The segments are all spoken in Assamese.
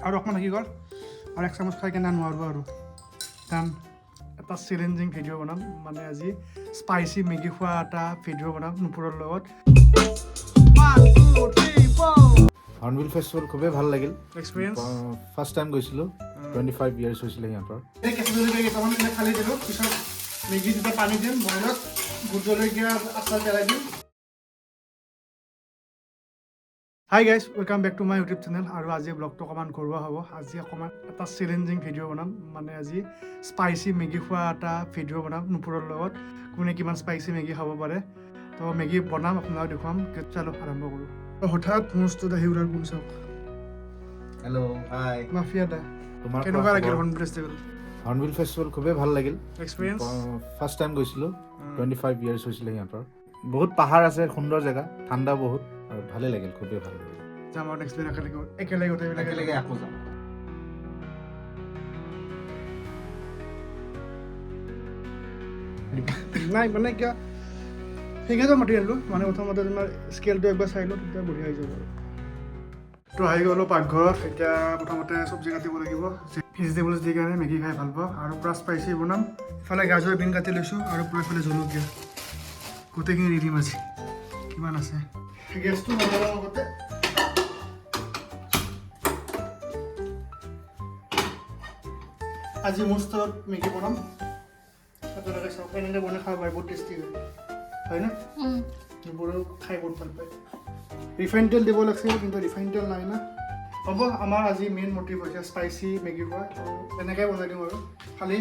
আৰু অকণমান থাকি গ'ল আৰু 1 চামুচ খাই কেনে নোৱাৰিব আৰু কাৰণ এটা চেলেঞ্জিং ভিডিঅ' বনাম মানে আজি স্পাইচি মেগী খোৱা এটা ভিডিঅ' বনাম নুপুৰৰ লগত। হৰ্ণবিল ফেষ্টিভেল খুবেই ভাল লাগিল। এক্সপিৰিয়েঞ্চ ফাৰ্ষ্ট টাইম গৈছিলোঁ, 25 ইয়াৰ্ছ হৈছিলে সিহঁতৰ। কেঁচা জলকীয়া কেইটামান ফালি দিলোঁ, পিছত মেগী যেতিয়া পানী দিম বইলত ভোট জলকীয়া আচাৰ পেলাই দিম। Hi guys, welcome back to my YouTube channel. আৰু আজি ব্লগটো অকণমান ঘৰুৱা হ'ব। আজি অকণমান এটা চেলেঞ্জিং ভিডিঅ' বনাম মানে আজি স্পাইচি মেগী খোৱা এটা ভিডিঅ' বনাম নুপুৰৰ লগত। কোনে কিমান স্পাইচি মেগী খাব পাৰে তো মেগী বনাম আপোনাক দেখুৱাম। চালো আৰম্ভ কৰোঁ। হঠাৎ মোৰ ওচৰত আহি ওলাল কোন চাওক। হেল্ল' হাই মাফিয়া দা, তোমাৰ কেনেকুৱা লাগিল হৰ্ণবিল ফেষ্টিভেল? হৰ্ণবিল ফেষ্টিভেল খুবেই ভাল লাগিল। এক্সপিৰিয়েঞ্চ ফাৰ্ষ্ট টাইম গৈছিলোঁ, 25 ইয়াৰ্ছ হৈছিলে সিহঁতৰ। বহুত পাহাৰ আছে, সুন্দৰ জেগা, ঠাণ্ডা বহুত আৰু ভালেই লাগিল, খুবেই ভাল লাগিল। যাম আৰু নেক্সট দিন একেলগে গোটেইবিলাকে আকৌ যাম। নাই মানে কিয় সেইকেইটা মাতি আনিলোঁ মানে প্ৰথমতে তোমাৰ স্কেলটো একবাৰ চাই লওঁ তেতিয়া বঢ়িয়া হৈ যাব আৰু। তো আহি গ'লোঁ পাকঘৰত। এতিয়া প্ৰথমতে চব্জি কাটিব লাগিব, ভেজিটেবলছ দি কাৰণে মেগী খাই ভাল পাওঁ আৰু পূৰা স্পাইচি বনাম। ইফালে গাজৰ বিন কাটি লৈছোঁ আৰু পূৰা ইফালে জলকীয়া গোটেইখিনি দি দিম। আজি কিমান আছে গেছটো নজলাৰ লগতে আজি মোৰ ষ্টাইলত মেগী বনাম। আপোনালোকে চাওক, এনেকৈ বনাই খাব পাৰে, বহুত টেষ্টি হয় না? এইবোৰো খাই বহুত ভাল পায়। ৰিফাইন তেল দিব লাগিছিল কিন্তু ৰিফাইন তেল নাই না। হ'ব, আমাৰ আজি মেইন মটিভ হৈছে স্পাইচি মেগী খোৱা। এনেকৈ বনাই দিম আৰু খালি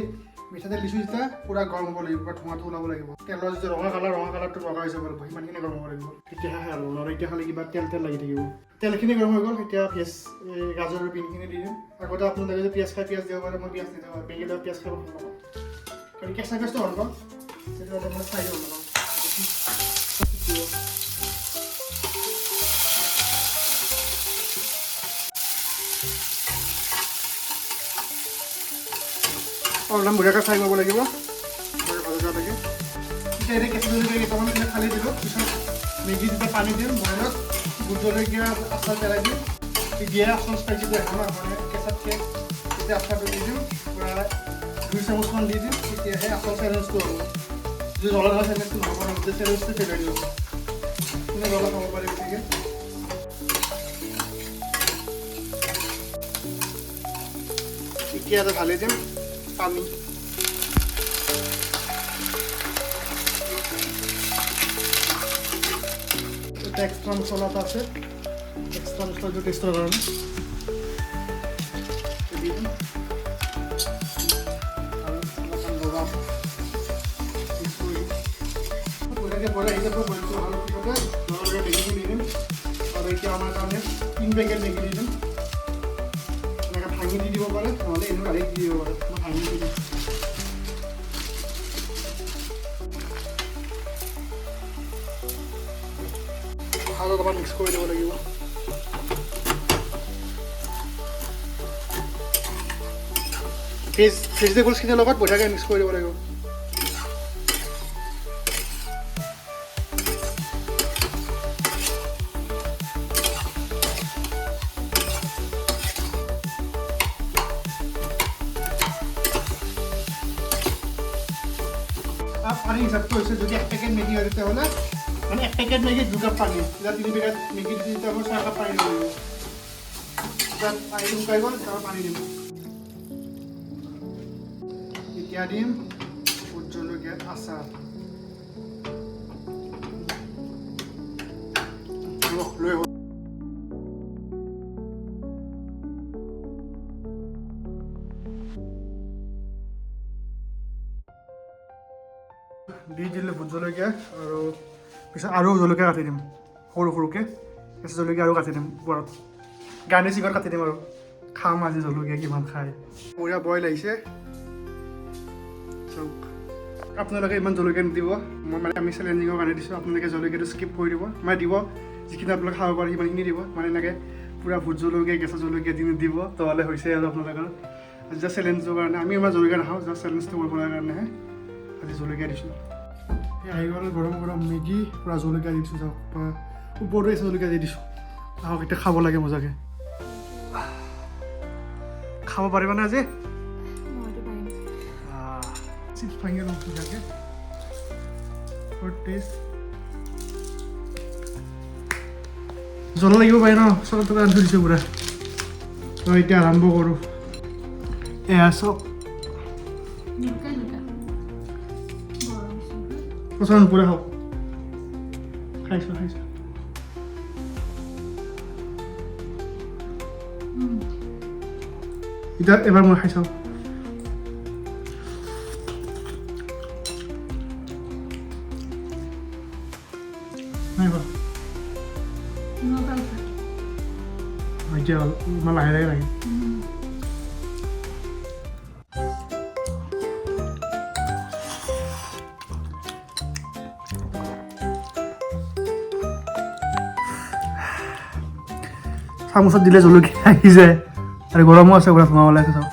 মিঠাতেল দিছোঁ যেতিয়া পূৰা গৰম হ'ব লাগিব, পূৰা ধোঁৱাটো ওলাব লাগিব। তেলৰ যিটো ৰঙা কালাৰটো বগা হৈ যাব লাগিব, সিমানখিনি গৰম হ'ব লাগিব, তেতিয়াহে খাই আৰু নহ'লে এতিয়া খালি কিবা তেল লাগি থাকিব। তেলখিনি গৰম হৈ গ'ল, এতিয়া গাজৰ আৰু বিনখিনি দি দিম। আগতে আপোনালোকে যদি পিঁয়াজ খাই পিঁয়াজ দিব পাৰে, মই পিঁয়াজ নিদিওঁ আৰু মেগী লগত পিঁয়াজ খাই ভাল নাপাওঁ। কাৰণ কেঁচা পিঁয়াজটো ভাল পাওঁ, সেইটো অলপ মই ফ্ৰাই দিব নাপাওঁ। অলপ বঢ়িয়াকৈ ফ্ৰাই কৰিব লাগিব, ভাজা লাগে। এতিয়া এতিয়া কেঁচা জলকীয়া কেইটামান ফালি দিলোঁ, পিছত মেগী যেতিয়া পানী দিম বইলত ভোট জলকীয়া আচাৰ পেলাই দিম। দিয়ে আচল স্পাইচিটো এখন মানে কেঁচাতকৈ তেতিয়া আচাৰটো দি দিম, পূৰা 2 চামুচমান দি দিম, তেতিয়াহে আচল চেলেঞ্জটো হ'ব। যদি জ্বলা ধৰা চেলেঞ্জটো নহ'ব ন, গোটেই চেলেঞ্জটো পেলাই দিব। কোনে জ্বলা খাব পাৰে গতিকে এতিয়া এটা ঢালি দিম পানী। এটা এক্সট্ৰা মছলা এটা আছে, এক্সট্ৰা মছলাটো টেষ্টৰ কাৰণে দি দিম আৰু অলপমান লগাম। বঢ়িয়াকৈ বনাই আহিছে, বইলটো ভাল পিছতে লগে মেগীখিনি দি দিম। আৰু এতিয়া আমাৰ কাৰণে 3 পেকেট মেগী দি দিম। এনেকৈ ভাঙি দি দিব পাৰে, নহ'লে এনেও ডাইৰেক্ট দি দিব পাৰে। মই ভাঙি দি দিম। ভাল অলপমান মিক্স কৰি দিব লাগিব। ভেজিটেবলছখিনিৰ লগত বঢ়িয়াকৈ মিক্স কৰি দিব লাগিব। পানী হিচাপটো হৈছে যদি 1 পেকেট মেগী হয় তেতিয়াহ'লে মানে 1 পেকেট মেগী 2 কাপ পানী। যেতিয়া 3 পেকেট মেগী দিছোঁ তেতিয়া মই 6 কাপ পানী দিব লাগিব। তেতিয়া পানী শুকাই গ'ল, তাৰপৰা পানী দিম। এতিয়া দিম ভোট জলকীয়াৰ আচাৰ। লৈ হ'ল। দি দিলোঁ ভোট জলকীয়া আৰু পিছত আৰু জলকীয়া কাটি দিম সৰু সৰুকৈ। কেঁচা জলকীয়া আৰু কাটি দিম ওপৰত, গাৰ্নিচিঙত কাটি দিম আৰু খাম আজি জলকীয়া কিমান খায়। বঢ়িয়া বইল আহিছে। চাওক, আপোনালোকে ইমান জলকীয়া নিদিব, মই মানে আমি চেলেঞ্জিঙৰ কাৰণে দিছোঁ। আপোনালোকে জলকীয়াটো স্কিপ কৰি দিব, মানে দিব যিখিনি আপোনালোকে খাব পাৰে সিমানখিনি দিব। মানে এনেকৈ পূৰা ভোট জলকীয়া কেঁচা জলকীয়া দি নিদিব, নহ'লে হৈছে আৰু আপোনালোকৰ যেতিয়া চেলেঞ্জৰ কাৰণে। আমি ইমান জলকীয়া নাখাওঁ, জাষ্ট চেলেঞ্জটো কৰিব কাৰণেহে আজি জলকীয়া দিছোঁ। আহি গ'ল গৰম গৰম মেগী, পূৰা জলকীয়া দি দিছোঁ। চাওক, ওপৰতো জলকীয়া দি দিছোঁ। আহক এতিয়া খাব লাগে মজাকৈ। খাব পাৰিবা না আজি মইতো পাৰিম চিপছ ভাঙি লওঁ ধুনীয়াকৈ ফৰ টেষ্ট জ্বলা লাগিব পাৰে ন চব টকা আনি থৈ দিছোঁ পুৰা মই এতিয়া আৰম্ভ কৰোঁ এয়া চব পচন্দ নোপোৱা খাওক খাইছোঁ এতিয়া এবাৰ মই খাই চাওঁ নাই বাৰু এতিয়া ইমান লাহে লাহে লাগে চামুচত দিলে জলকীয়া আহি যায় আৰু গৰমো আছে পুৰা ধোঁৱা ওলাইছে চাওক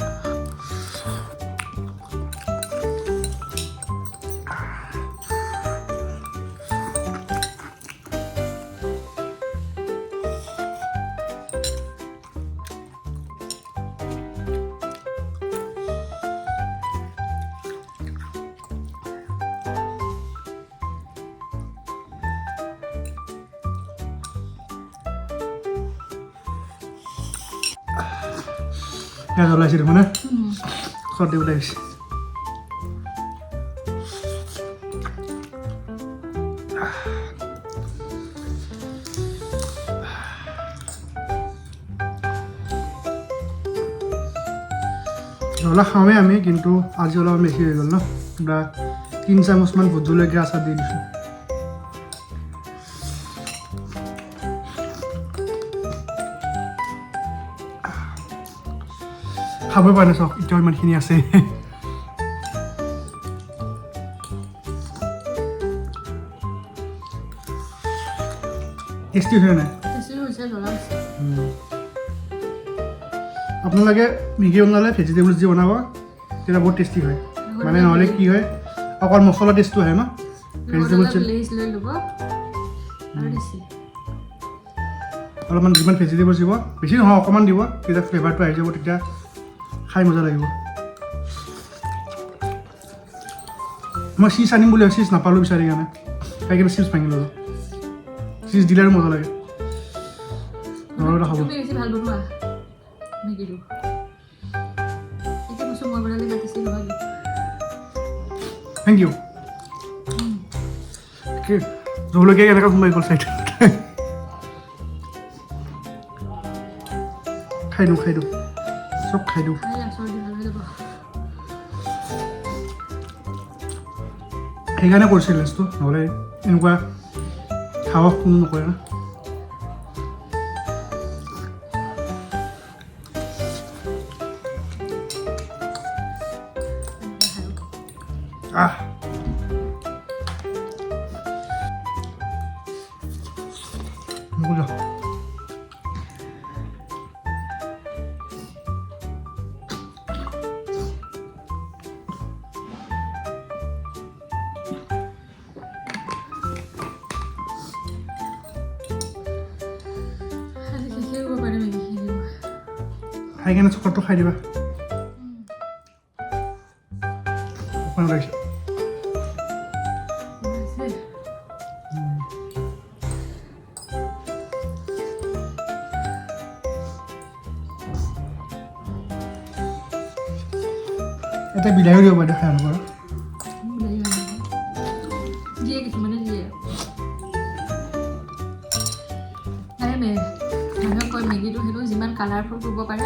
পিঁয়াজ ওলাইছে দেখোন না চৰ্দি ওলাই গৈছে জ্বলা খাওঁৱেই আমি কিন্তু আজি অলপ বেছি হৈ গ'ল ন পুৰা 3 চামুচমান ভোট জলকীয়া আচাৰ দি দিছোঁ খাবই পৰা নাই চাওক এতিয়াও ইমানখিনি আছে টেষ্টি হয় নাই আপোনালোকে মেগী বনালে ভেজিটেবলছ দি বনাব তেতিয়া বহুত টেষ্টি হয় মানে নহ'লে কি হয় অকল মছলা টেষ্টটো আহে ন ভেজিটেবলছ অলপমান যিমান ভেজিটেবলছ দিব বেছি নহয় অকণমান দিব তেতিয়া ফ্লেভাৰটো আহি যাব তেতিয়া খাই মজা লাগিব মই চিজ আনিম বুলি চিজ নাপালোঁ বিচাৰি কাৰণে খাই কিনে চিজ ভাঙি ল'লোঁ চিজ দিলে আৰু মজা লাগে নহ'লে খাব থেংক ইউ জলকীয়া কেনেকৈ সোমাই গ'ল চাইড খাই দিওঁ চব খাই দিওঁ সেইকাৰণে কৰিছিল লেচটো নহ'লে এনেকুৱা খাব কোনো নকৰে না বুঝলো খাই কেনে চকৰটো খাই দিবা অকণমান ওলাইছে এটা বিলাহীও দিব পাৰে খাই নকৰা মেগীটো সেইটো যিমান কালাৰফুল কৰিব পাৰে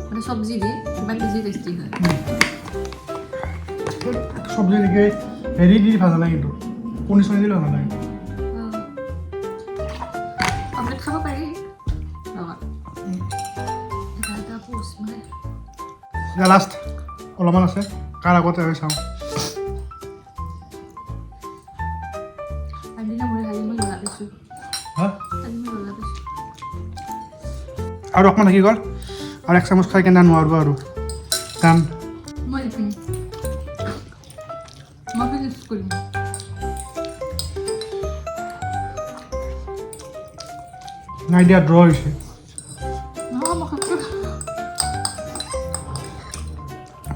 মানে চব্জি দি সিমান বেছি টেষ্টি হয় চব্জি দিকে হেৰি দি ভাল নালাগে কিন্তু কণী চনি দিলে ভাল নালাগে অমলেট খাব পাৰি লাষ্ট অলপমান আছে কাৰ আগতে হৈ চাওঁ আৰু অকণমান থাকি গ'ল আৰু 1 চামুচ খাই কেনে নোৱাৰিব আৰু কাৰণ নাই দিয়া ড্ৰ হৈছে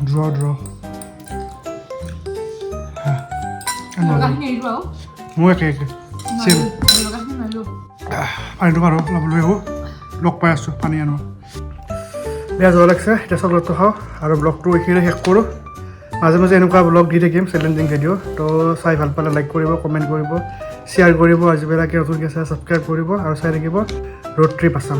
ড্ৰ লগাখিনি এৰিব আৰু মোৰ একে চেম লগাখিনি মাৰিব পানীটো মাৰো অলপ লৈ আহোঁ লগ পাই আছোঁ পানী আনো বেয়া জ্বৰ লাগিছে এতিয়া চকলেটটো খাওঁ আৰু ব্লগটো এইখিনি শেষ কৰোঁ মাজে মাজে এনেকুৱা ব্লগ দি থাকিম চেলেঞ্জিং ভিডিঅ' তো চাই ভাল পালে লাইক কৰিব কমেণ্ট কৰিব শ্বেয়াৰ কৰিব আৰু যিবিলাকে নতুনকৈ চাই ছাবস্ক্ৰাইব কৰিব আৰু চাই থাকিব ৰোড ট্ৰিপ আছাম